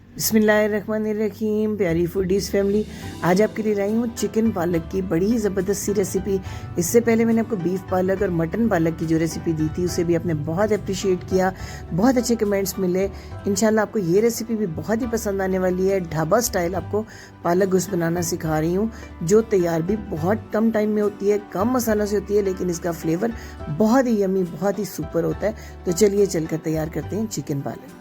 बिस्मिल्लाहिर्रहमानिर्रहीम। प्यारी foodies family, आज आपके लिए लाई हूँ चिकन पालक की बड़ी ज़बरदस्त सी रेसिपी। इससे पहले मैंने आपको बीफ पालक और मटन पालक की जो रेसिपी दी थी उसे भी आपने बहुत अप्रिशिएट किया, बहुत अच्छे कमेंट्स मिले। इंशाल्लाह आपको ये रेसिपी भी बहुत ही पसंद आने वाली है। ढाबा स्टाइल आपको पालक गोश्त बनाना सिखा रही हूँ, जो तैयार भी बहुत कम टाइम में होती है, कम मसालों से होती है, लेकिन इसका फ्लेवर बहुत ही यमी, बहुत ही सुपर होता है। तो चलिए चलकर तैयार करते हैं चिकन पालक।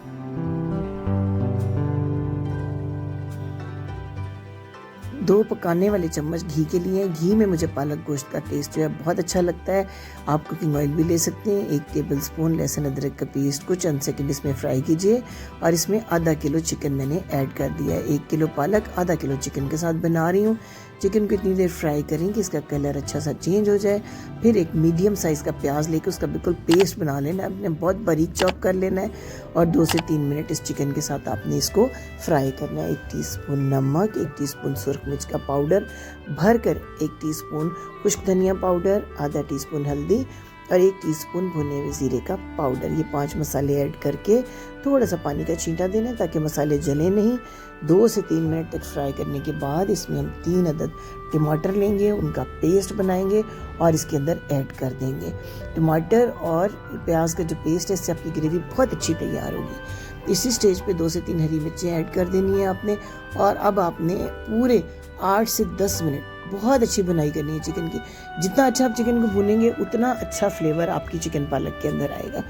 2 पकाने वाले चम्मच घी के लिए। घी में मुझे पालक गोश्त का टेस्ट जो है बहुत अच्छा लगता है। आप कुकिंग ऑयल भी ले सकते हैं। 1 टेबलस्पून लहसुन अदरक का पेस्ट को चंद सेकंड इसमें फ्राई कीजिए और इसमें आधा किलो चिकन मैंने ऐड कर दिया है। 1 किलो पालक आधा किलो चिकन के साथ बना रही हूँ। चिकन को इतनी देर फ्राई करें कि इसका कलर अच्छा सा चेंज हो जाए। फिर एक मीडियम साइज़ का प्याज लेकर उसका बिल्कुल पेस्ट बना लेना है, आपने बहुत बारीक चॉप कर लेना है और 2 से 3 मिनट इस चिकन के साथ आपने इसको फ्राई करना है। 1 टीस्पून नमक, 1 टीस्पून सुरख मिर्च का पाउडर भरकर, 1 टीस्पून खुश्क धनिया पाउडर, आधा टीस्पून हल्दी और 1 टीस्पून भुने हुए जीरे का पाउडर। ये 5 मसाले ऐड करके थोड़ा सा पानी का छींटा देना ताकि मसाले जले नहीं। 2 से 3 मिनट तक फ्राई करने के बाद इसमें हम 3 अदद टमाटर लेंगे, उनका पेस्ट बनाएंगे और इसके अंदर ऐड कर देंगे। टमाटर और प्याज का जो पेस्ट है, इससे आपकी ग्रेवी बहुत अच्छी तैयार होगी। इसी स्टेज पे 2 से 3 हरी मिर्चें ऐड कर देनी है आपने। और अब आपने पूरे 8 से 10 मिनट बहुत अच्छी बुनाई करनी है चिकन की। जितना अच्छा आप चिकन को भूनेंगे उतना अच्छा फ्लेवर आपकी चिकन पालक के अंदर आएगा।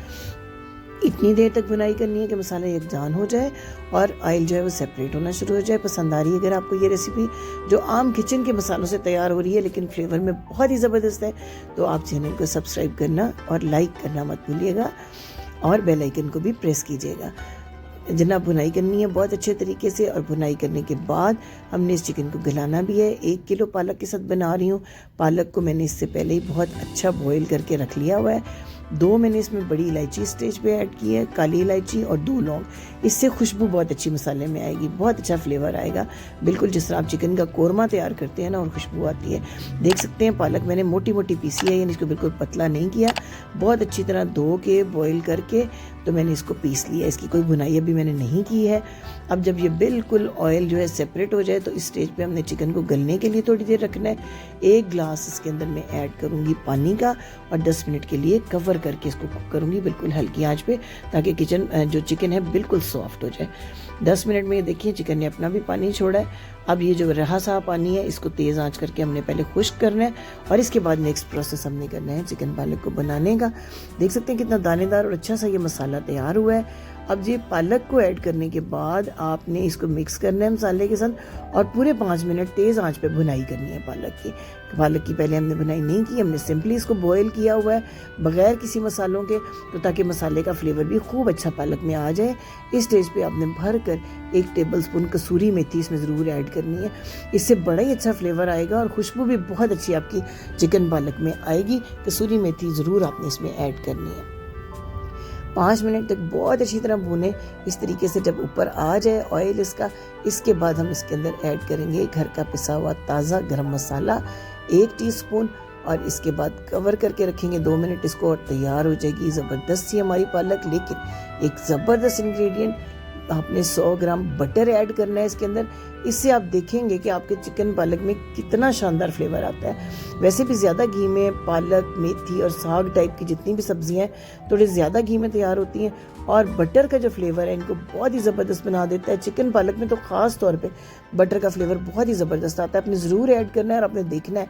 इतनी देर तक बुनाई करनी है कि मसाला यकजान हो जाए और ऑयल जो है वो सेपरेट होना शुरू हो जाए। पसंद आ रही है अगर आपको ये रेसिपी, जो आम किचन के मसालों से तैयार हो रही है लेकिन फ्लेवर में बहुत ही ज़बरदस्त है, तो आप चैनल को सब्सक्राइब करना और लाइक करना मत भूलिएगा और बेल आइकन को भी प्रेस कीजिएगा। जितना भुनाई करनी है बहुत अच्छे तरीके से। और भुनाई करने के बाद हमने इस चिकन को गलाना भी है। 1 किलो पालक के साथ बना रही हूँ। पालक को मैंने इससे पहले ही बहुत अच्छा बॉईल करके रख लिया हुआ है। 2 मैंने इसमें बड़ी इलायची स्टेज पे ऐड की है, काली इलायची और 2 लौंग। इससे खुशबू बहुत अच्छी मसाले में आएगी, बहुत अच्छा फ्लेवर आएगा, बिल्कुल जिस तरह आप चिकन का कोरमा तैयार करते हैं ना, और खुशबू आती है। देख सकते हैं पालक मैंने मोटी मोटी पीसी है, यानी इसको बिल्कुल पतला नहीं किया। बहुत अच्छी तरह धो के बॉईल करके तो मैंने इसको पीस लिया। इसकी कोई बुनाई अभी मैंने नहीं की है। अब जब ये बिल्कुल ऑयल जो है सेपरेट हो जाए तो इस स्टेज पे हमने चिकन को गलने के लिए थोड़ी देर रखना है। 1 ग्लास इसके अंदर मैं ऐड करूँगी पानी का और 10 मिनट के लिए कवर करके इसको कुक करूँगी बिल्कुल हल्की आंच पे, ताकि जो चिकन है बिल्कुल सॉफ्ट हो जाए। 10 मिनट में ये देखिए चिकन ने अपना भी पानी छोड़ा है। अब ये जो रहा सा पानी है इसको तेज़ आंच करके हमने पहले खुश्क करना है और इसके बाद नेक्स्ट प्रोसेस हमने करना है चिकन पालक को बनाने का। देख सकते हैं कितना दानेदार और अच्छा सा ये मसाला तैयार हुआ है। अब ये पालक को ऐड करने के बाद आपने इसको मिक्स करना है मसाले के साथ और पूरे 5 मिनट तेज़ आंच पे भुनाई करनी है पालक की पहले हमने भुनाई नहीं की, हमने सिंपली इसको बॉईल किया हुआ है बगैर किसी मसालों के, तो ताकि मसाले का फ्लेवर भी खूब अच्छा पालक में आ जाए। इस स्टेज पे आपने भर कर 1 टेबलस्पून कसूरी मेथी इसमें ज़रूर ऐड करनी है। इससे बड़ा ही अच्छा फ्लेवर आएगा और खुशबू भी बहुत अच्छी आपकी चिकन पालक में आएगी। कसूरी मेथी ज़रूर आपने इसमें ऐड करनी है। 5 मिनट तक बहुत अच्छी तरह भूनें इस तरीके से। जब ऊपर आ जाए ऑयल इसका, इसके बाद हम इसके अंदर ऐड करेंगे घर का पिसा हुआ ताज़ा गरम मसाला 1 टीस्पून और इसके बाद कवर करके रखेंगे 2 मिनट इसको और तैयार हो जाएगी ज़बरदस्त सी हमारी पालक। लेकिन एक ज़बरदस्त इंग्रेडिएंट, आपने 100 ग्राम बटर ऐड करना है इसके अंदर। इससे आप देखेंगे कि आपके चिकन पालक में कितना शानदार फ्लेवर आता है। वैसे भी ज़्यादा घी में पालक, मेथी और साग टाइप की जितनी भी सब्जियां हैं थोड़े ज़्यादा घी में तैयार होती हैं और बटर का जो फ्लेवर है इनको बहुत ही ज़बरदस्त बना देता है। चिकन पालक में तो ख़ास तौर पे बटर का फ्लेवर बहुत ही ज़बरदस्त आता है। आपने ज़रूर ऐड करना है और आपने देखना है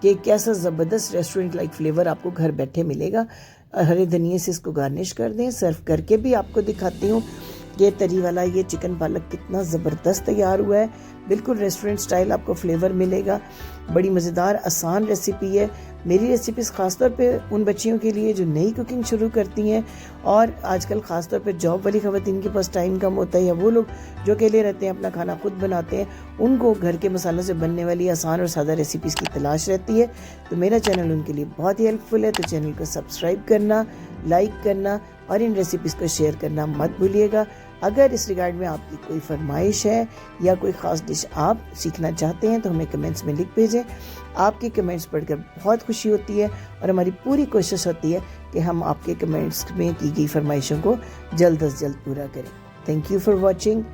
कि कैसा ज़बरदस्त रेस्टोरेंट लाइक फ्लेवर आपको घर बैठे मिलेगा। हरे धनिए से इसको गार्निश कर दें। सर्व करके भी आपको दिखाती हूँ ये तरी वाला ये चिकन पालक कितना ज़बरदस्त तैयार हुआ है। बिल्कुल रेस्टोरेंट स्टाइल आपको फ्लेवर मिलेगा। बड़ी मज़ेदार आसान रेसिपी है। मेरी रेसिपीज़ ख़ासतौर पे उन बच्चियों के लिए जो नई कुकिंग शुरू करती हैं और आजकल ख़ासतौर पे जॉब वाली ख़वातीन के पास टाइम कम होता है, या वो लोग जो अकेले रहते हैं अपना खाना खुद बनाते हैं, उनको घर के मसालों से बनने वाली आसान और सादा रेसिपीज़ की तलाश रहती है। तो मेरा चैनल उनके लिए बहुत ही हेल्पफुल है। तो चैनल को सब्सक्राइब करना, लाइक करना और इन रेसिपीज़ को शेयर करना मत भूलिएगा। अगर इस रिगार्ड में आपकी कोई फरमाइश है या कोई ख़ास डिश आप सीखना चाहते हैं तो हमें कमेंट्स में लिख भेजें। आपके कमेंट्स पढ़कर बहुत खुशी होती है और हमारी पूरी कोशिश होती है कि हम आपके कमेंट्स में की गई फरमाइशों को जल्द से जल्द पूरा करें। Thank you for watching.